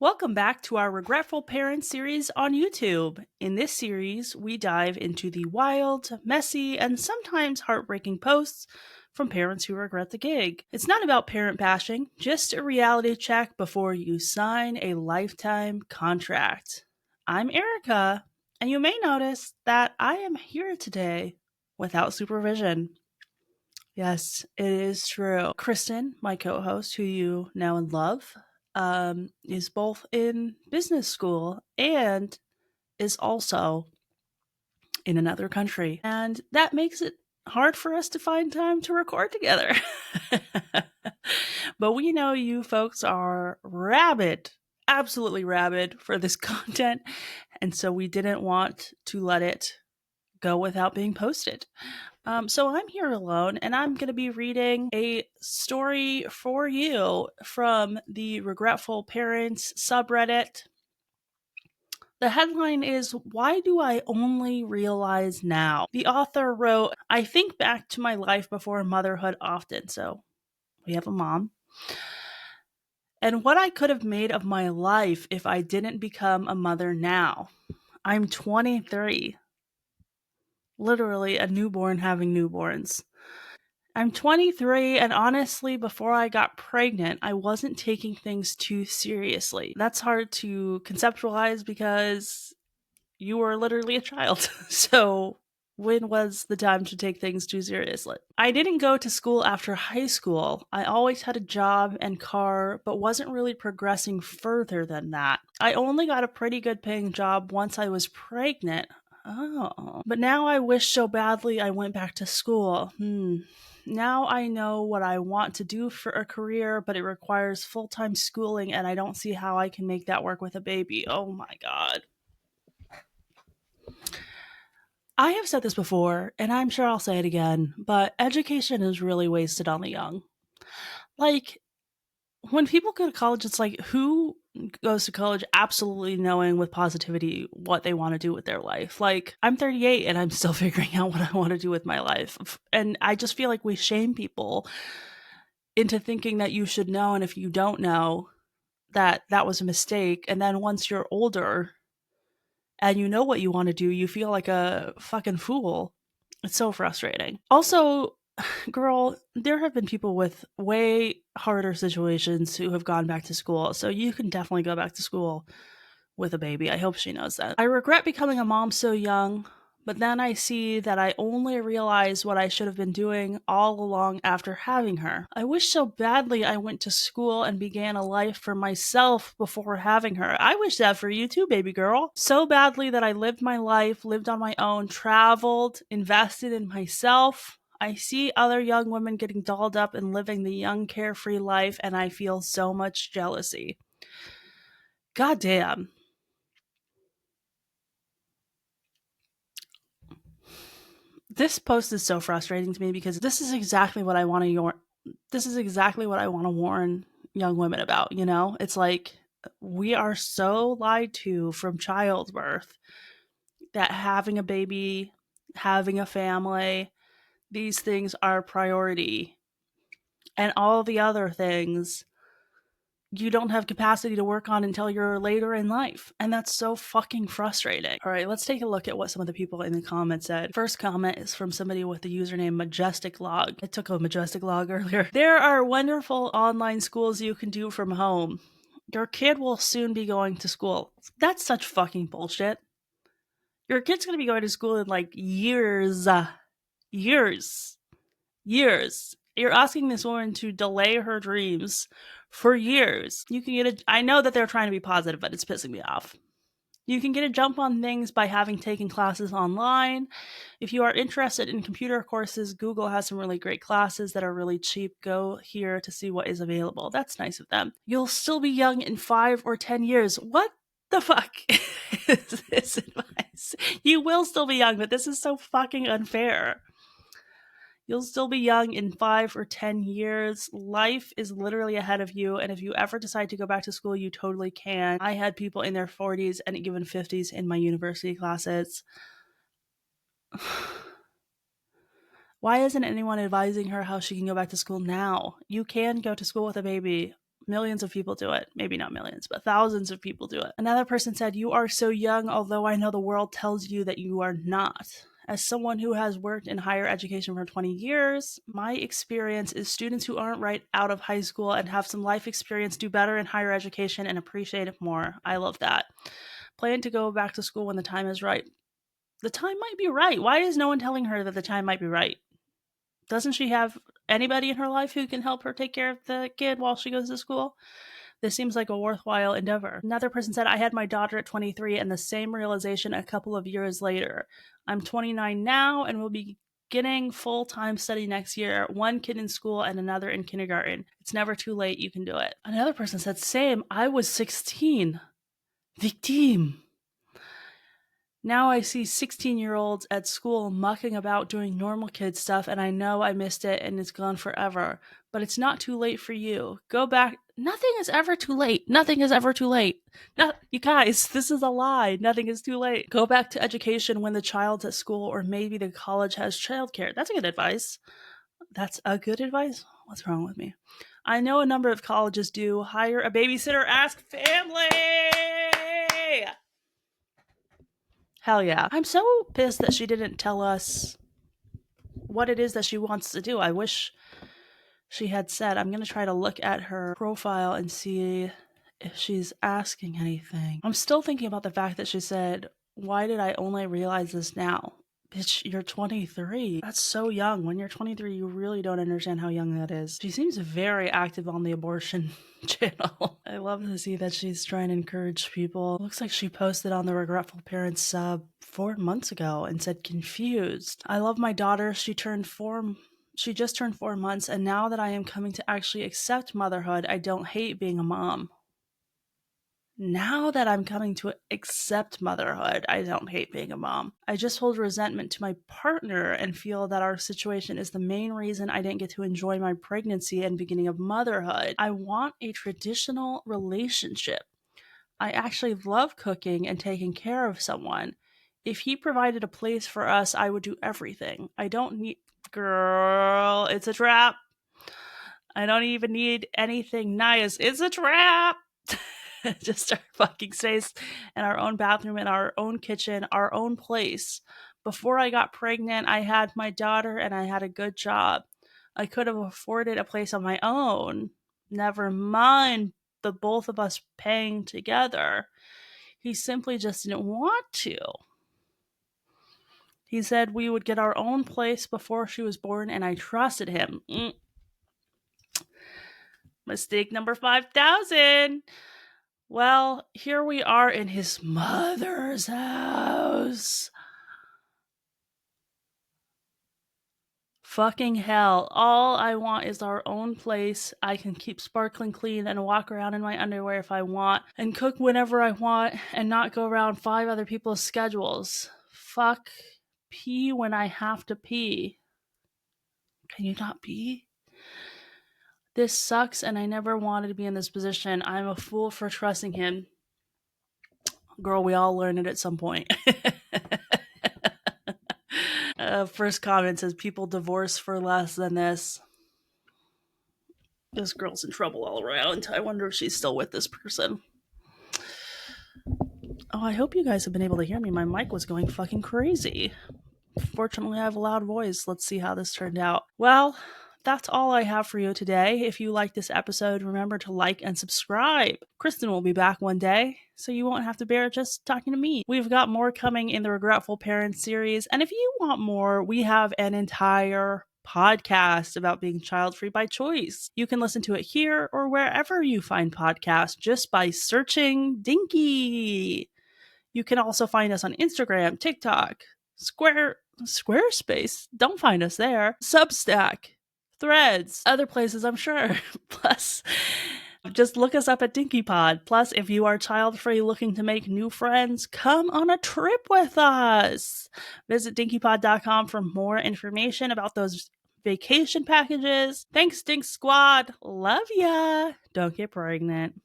Welcome back to our Regretful Parents series on YouTube. In this series, we dive into the wild, messy, and sometimes heartbreaking posts from parents who regret the gig. It's not about parent bashing, just a reality check before you sign a lifetime contract. I'm Erika, and you may notice that I am here today without supervision. Yes, it is true. Kristen, my co host, who you know and love, is both in business school and is also in another country. And that makes it hard for us to find time to record together. But we know you folks are rabid, absolutely rabid for this content. And so we didn't want to let it go without being posted. So I'm here alone, and I'm going to be reading a story for you from the Regretful Parents subreddit. The headline is, Why Do I Only Realize Now? The author wrote, I think back to my life before motherhood often. So we have a mom. And what I could have made of my life if I didn't become a mother now. I'm 23. Literally a newborn having newborns. I'm 23, and honestly, before I got pregnant, I wasn't taking things too seriously. That's hard to conceptualize because you were literally a child. So, when was the time to take things too seriously? I didn't go to school after high school. I always had a job and car, but wasn't really progressing further than that. I only got a pretty good paying job once I was pregnant. Oh. But now I wish so badly I went back to school. Now I know what I want to do for a career, but it requires full-time schooling, and I don't see how I can make that work with a baby. Oh my God. I have said this before, and I'm sure I'll say it again, but education is really wasted on the young. Like, when people go to college, it's like, who goes to college absolutely knowing with positivity what they want to do with their life? Like, I'm 38 and I'm still figuring out what I want to do with my life. And I just feel like we shame people into thinking that you should know. And if you don't know, that was a mistake. And then once you're older and you know what you want to do, you feel like a fucking fool. It's so frustrating. Also, girl, there have been people with way harder situations who have gone back to school. So you can definitely go back to school with a baby. I hope she knows that. I regret becoming a mom so young, but then I see that I only realized what I should have been doing all along after having her. I wish so badly I went to school and began a life for myself before having her. I wish that for you too, baby girl. So badly that I lived my life, lived on my own, traveled, invested in myself. I see other young women getting dolled up and living the young, carefree life, and I feel so much jealousy. God damn. This post is so frustrating to me because this is exactly what I want to warn young women about, you know? It's like we are so lied to from childbirth that having a baby, having a family, these things are a priority. And all the other things you don't have capacity to work on until you're later in life. And that's so fucking frustrating. All right, let's take a look at what some of the people in the comments said. First comment is from somebody with the username Majestic Log. I took a Majestic Log earlier. There are wonderful online schools you can do from home. Your kid will soon be going to school. That's such fucking bullshit. Your kid's gonna be going to school in like years. Years. Years. You're asking this woman to delay her dreams for years. You can get I know that they're trying to be positive, but it's pissing me off. You can get a jump on things by having taken classes online. If you are interested in computer courses, Google has some really great classes that are really cheap. Go here to see what is available. That's nice of them. You'll still be young in 5 or 10 years. What the fuck is this advice? You will still be young, but this is so fucking unfair. You'll still be young in 5 or 10 years. Life is literally ahead of you. And if you ever decide to go back to school, you totally can. I had people in their 40s and even 50s in my university classes. Why isn't anyone advising her how she can go back to school now? You can go to school with a baby Millions of people do it. Maybe not millions, but thousands of people do it. Another person said, "You are so young, although I know the world tells you that you are not." As someone who has worked in higher education for 20 years, my experience is students who aren't right out of high school and have some life experience do better in higher education and appreciate it more. I love that. Plan to go back to school when the time is right. The time might be right. Why is no one telling her that the time might be right? Doesn't she have anybody in her life who can help her take care of the kid while she goes to school? This seems like a worthwhile endeavor. Another person said, "I had my daughter at 23 and the same realization a couple of years later. I'm 29 now and will be beginning full-time study next year. One kid in school and another in kindergarten. It's never too late. You can do it." Another person said, "Same. I was 16. Victime. Now I see 16-year-olds at school mucking about doing normal kid stuff, and I know I missed it and it's gone forever. But it's not too late for you. Go back." Nothing is ever too late. Nothing is ever too late. No, you guys, this is a lie. Nothing is too late. Go back to education when the child's at school, or maybe the college has childcare. That's a good advice. That's a good advice? What's wrong with me? I know a number of colleges do. Hire a babysitter. Ask family. Hell yeah. I'm so pissed that she didn't tell us what it is that she wants to do. I wish she had said. I'm going to try to look at her profile and see if she's asking anything. I'm still thinking about the fact that she said, "Why did I only realize this now?" Bitch, you're 23. That's so young. When you're 23, you really don't understand how young that is. She seems very active on the abortion channel. I love to see that she's trying to encourage people. Looks like she posted on the Regretful Parents sub 4 months ago and said, "Confused. I love my daughter. She just turned 4 months, and now that I am coming to actually accept motherhood, I don't hate being a mom." Now that I'm coming to accept motherhood, I don't hate being a mom. I just hold resentment to my partner and feel that our situation is the main reason I didn't get to enjoy my pregnancy and beginning of motherhood. I want a traditional relationship. I actually love cooking and taking care of someone. If he provided a place for us, I would do everything. I don't need... Girl, it's a trap. I don't even need anything nice. It's a trap. Just our fucking space and our own bathroom and our own kitchen, our own place. Before I got pregnant, I had my daughter and I had a good job. I could have afforded a place on my own. Never mind the both of us paying together. He simply just didn't want to. He said we would get our own place before she was born, and I trusted him. Mistake number 5,000. Well, here we are in his mother's house. Fucking hell. All I want is our own place. I can keep sparkling clean and walk around in my underwear if I want, and cook whenever I want, and not go around 5 other people's schedules. Fuck pee when I have to pee. Can you not pee? This sucks, and I never wanted to be in this position. I'm a fool for trusting him. Girl, we all learn it at some point. First comment says, "People divorce for less than this." This girl's in trouble all around. I wonder if she's still with this person. Oh, I hope you guys have been able to hear me. My mic was going fucking crazy. Fortunately, I have a loud voice. Let's see how this turned out. Well, that's all I have for you today. If you like this episode, remember to like and subscribe. Kristen will be back one day, so you won't have to bear just talking to me. We've got more coming in the Regretful Parents series, and if you want more, we have an entire podcast about being child-free by choice. You can listen to it here or wherever you find podcasts just by searching Dinky. You can also find us on Instagram, TikTok, Squarespace. Don't find us there. Substack, Threads, other places, I'm sure. Plus, just look us up at Dinky Pod. Plus, if you are child-free looking to make new friends, come on a trip with us. Visit dinkypod.com for more information about those vacation packages. Thanks, Dink Squad. Love ya. Don't get pregnant.